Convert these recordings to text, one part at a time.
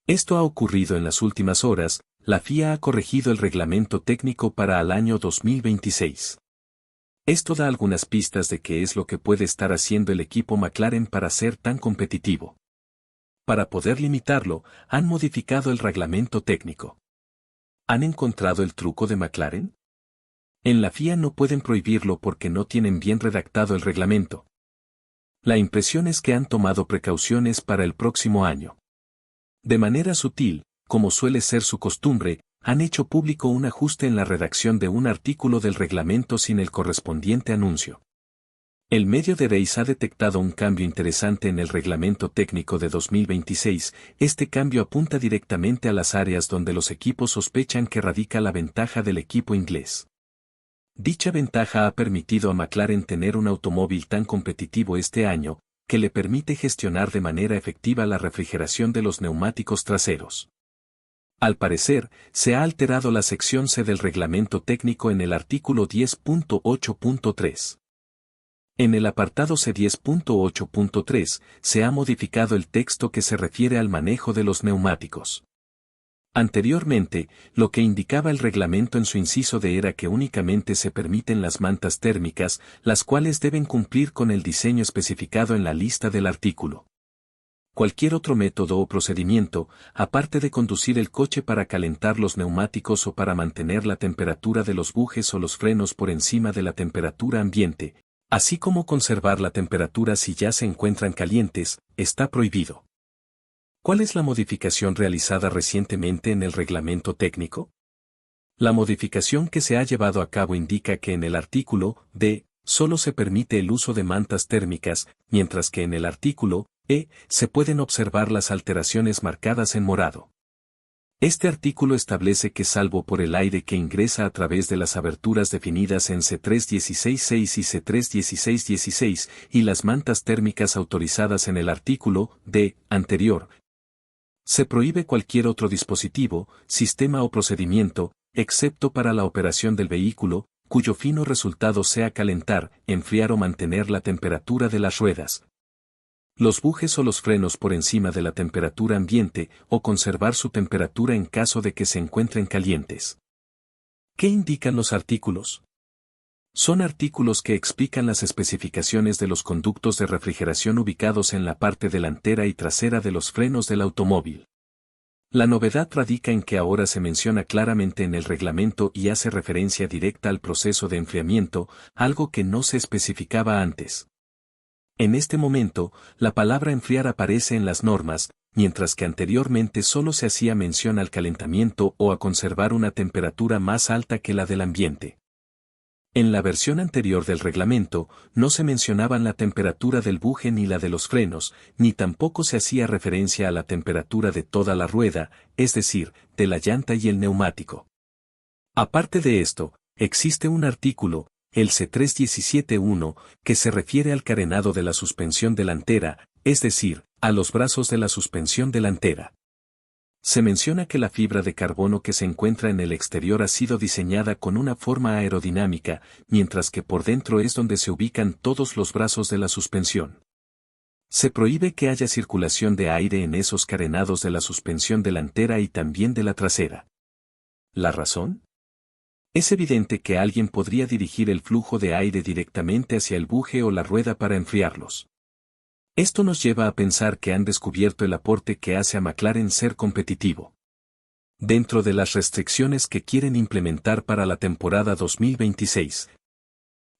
Esto ha ocurrido en las últimas horas. La FIA ha corregido el reglamento técnico para el año 2026. Esto da algunas pistas de qué es lo que puede estar haciendo el equipo McLaren para ser tan competitivo. Para poder limitarlo, han modificado el reglamento técnico. ¿Han encontrado el truco de McLaren? En la FIA no pueden prohibirlo porque no tienen bien redactado el reglamento. La impresión es que han tomado precauciones para el próximo año. De manera sutil, como suele ser su costumbre, han hecho público un ajuste en la redacción de un artículo del reglamento sin el correspondiente anuncio. El medio de Race ha detectado un cambio interesante en el reglamento técnico de 2026. Este cambio apunta directamente a las áreas donde los equipos sospechan que radica la ventaja del equipo inglés. Dicha ventaja ha permitido a McLaren tener un automóvil tan competitivo este año, que le permite gestionar de manera efectiva la refrigeración de los neumáticos traseros. Al parecer, se ha alterado la sección C del reglamento técnico en el artículo 10.8.3. En el apartado C 10.8.3 se ha modificado el texto que se refiere al manejo de los neumáticos. Anteriormente, lo que indicaba el reglamento en su inciso D era que únicamente se permiten las mantas térmicas, las cuales deben cumplir con el diseño especificado en la lista del artículo. Cualquier otro método o procedimiento, aparte de conducir el coche para calentar los neumáticos o para mantener la temperatura de los bujes o los frenos por encima de la temperatura ambiente, así como conservar la temperatura si ya se encuentran calientes, está prohibido. ¿Cuál es la modificación realizada recientemente en el reglamento técnico? La modificación que se ha llevado a cabo indica que en el artículo D solo se permite el uso de mantas térmicas, mientras que en el artículo E se pueden observar las alteraciones marcadas en morado. Este artículo establece que salvo por el aire que ingresa a través de las aberturas definidas en C3.16.6 y C3.16.16 y las mantas térmicas autorizadas en el artículo D anterior, se prohíbe cualquier otro dispositivo, sistema o procedimiento, excepto para la operación del vehículo, cuyo fino resultado sea calentar, enfriar o mantener la temperatura de las ruedas, los bujes o los frenos por encima de la temperatura ambiente, o conservar su temperatura en caso de que se encuentren calientes. ¿Qué indican los artículos? Son artículos que explican las especificaciones de los conductos de refrigeración ubicados en la parte delantera y trasera de los frenos del automóvil. La novedad radica en que ahora se menciona claramente en el reglamento y hace referencia directa al proceso de enfriamiento, algo que no se especificaba antes. En este momento, la palabra enfriar aparece en las normas, mientras que anteriormente solo se hacía mención al calentamiento o a conservar una temperatura más alta que la del ambiente. En la versión anterior del reglamento, no se mencionaban la temperatura del buje ni la de los frenos, ni tampoco se hacía referencia a la temperatura de toda la rueda, es decir, de la llanta y el neumático. Aparte de esto, existe un artículo, el C3.17.1, que se refiere al carenado de la suspensión delantera, es decir, a los brazos de la suspensión delantera. Se menciona que la fibra de carbono que se encuentra en el exterior ha sido diseñada con una forma aerodinámica, mientras que por dentro es donde se ubican todos los brazos de la suspensión. Se prohíbe que haya circulación de aire en esos carenados de la suspensión delantera y también de la trasera. ¿La razón? Es evidente que alguien podría dirigir el flujo de aire directamente hacia el buje o la rueda para enfriarlos. Esto nos lleva a pensar que han descubierto el aporte que hace a McLaren ser competitivo. Dentro de las restricciones que quieren implementar para la temporada 2026,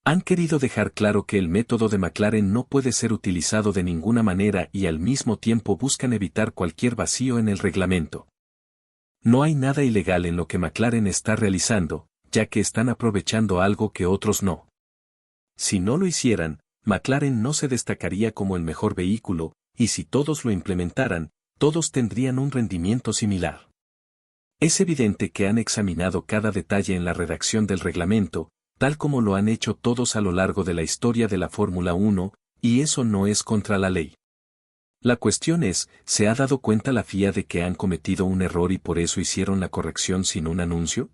han querido dejar claro que el método de McLaren no puede ser utilizado de ninguna manera y al mismo tiempo buscan evitar cualquier vacío en el reglamento. No hay nada ilegal en lo que McLaren está realizando, ya que están aprovechando algo que otros no. Si no lo hicieran, McLaren no se destacaría como el mejor vehículo, y si todos lo implementaran, todos tendrían un rendimiento similar. Es evidente que han examinado cada detalle en la redacción del reglamento, tal como lo han hecho todos a lo largo de la historia de la Fórmula 1, y eso no es contra la ley. La cuestión es, ¿se ha dado cuenta la FIA de que han cometido un error y por eso hicieron la corrección sin un anuncio?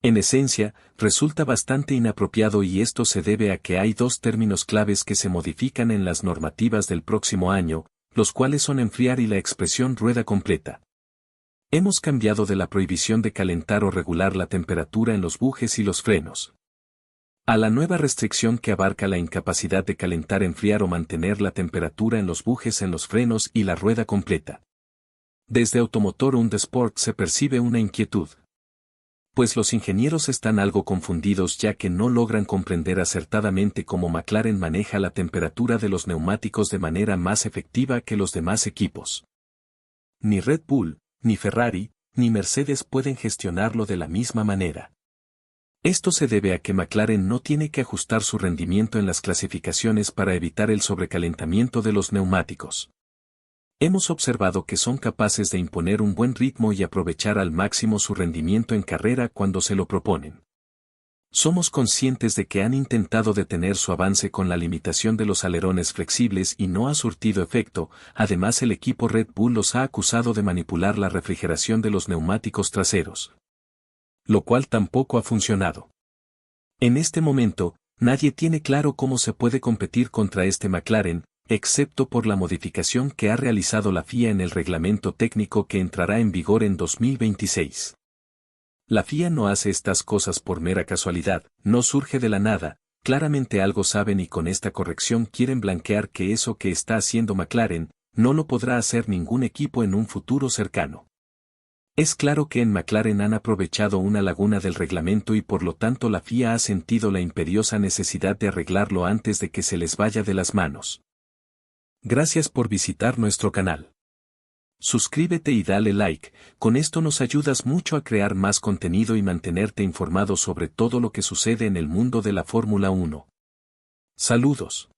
En esencia, resulta bastante inapropiado y esto se debe a que hay dos términos claves que se modifican en las normativas del próximo año, los cuales son enfriar y la expresión rueda completa. Hemos cambiado de la prohibición de calentar o regular la temperatura en los bujes y los frenos, a la nueva restricción que abarca la incapacidad de calentar, enfriar o mantener la temperatura en los bujes, en los frenos y la rueda completa. Desde Automotor und Sport se percibe una inquietud, pues los ingenieros están algo confundidos, ya que no logran comprender acertadamente cómo McLaren maneja la temperatura de los neumáticos de manera más efectiva que los demás equipos. Ni Red Bull, ni Ferrari, ni Mercedes pueden gestionarlo de la misma manera. Esto se debe a que McLaren no tiene que ajustar su rendimiento en las clasificaciones para evitar el sobrecalentamiento de los neumáticos. Hemos observado que son capaces de imponer un buen ritmo y aprovechar al máximo su rendimiento en carrera cuando se lo proponen. Somos conscientes de que han intentado detener su avance con la limitación de los alerones flexibles y no ha surtido efecto. Además, el equipo Red Bull los ha acusado de manipular la refrigeración de los neumáticos traseros, lo cual tampoco ha funcionado. En este momento, nadie tiene claro cómo se puede competir contra este McLaren, excepto por la modificación que ha realizado la FIA en el reglamento técnico que entrará en vigor en 2026. La FIA no hace estas cosas por mera casualidad, no surge de la nada, claramente algo saben y con esta corrección quieren blanquear que eso que está haciendo McLaren, no lo podrá hacer ningún equipo en un futuro cercano. Es claro que en McLaren han aprovechado una laguna del reglamento y por lo tanto la FIA ha sentido la imperiosa necesidad de arreglarlo antes de que se les vaya de las manos. Gracias por visitar nuestro canal. Suscríbete y dale like, con esto nos ayudas mucho a crear más contenido y mantenerte informado sobre todo lo que sucede en el mundo de la Fórmula 1. Saludos.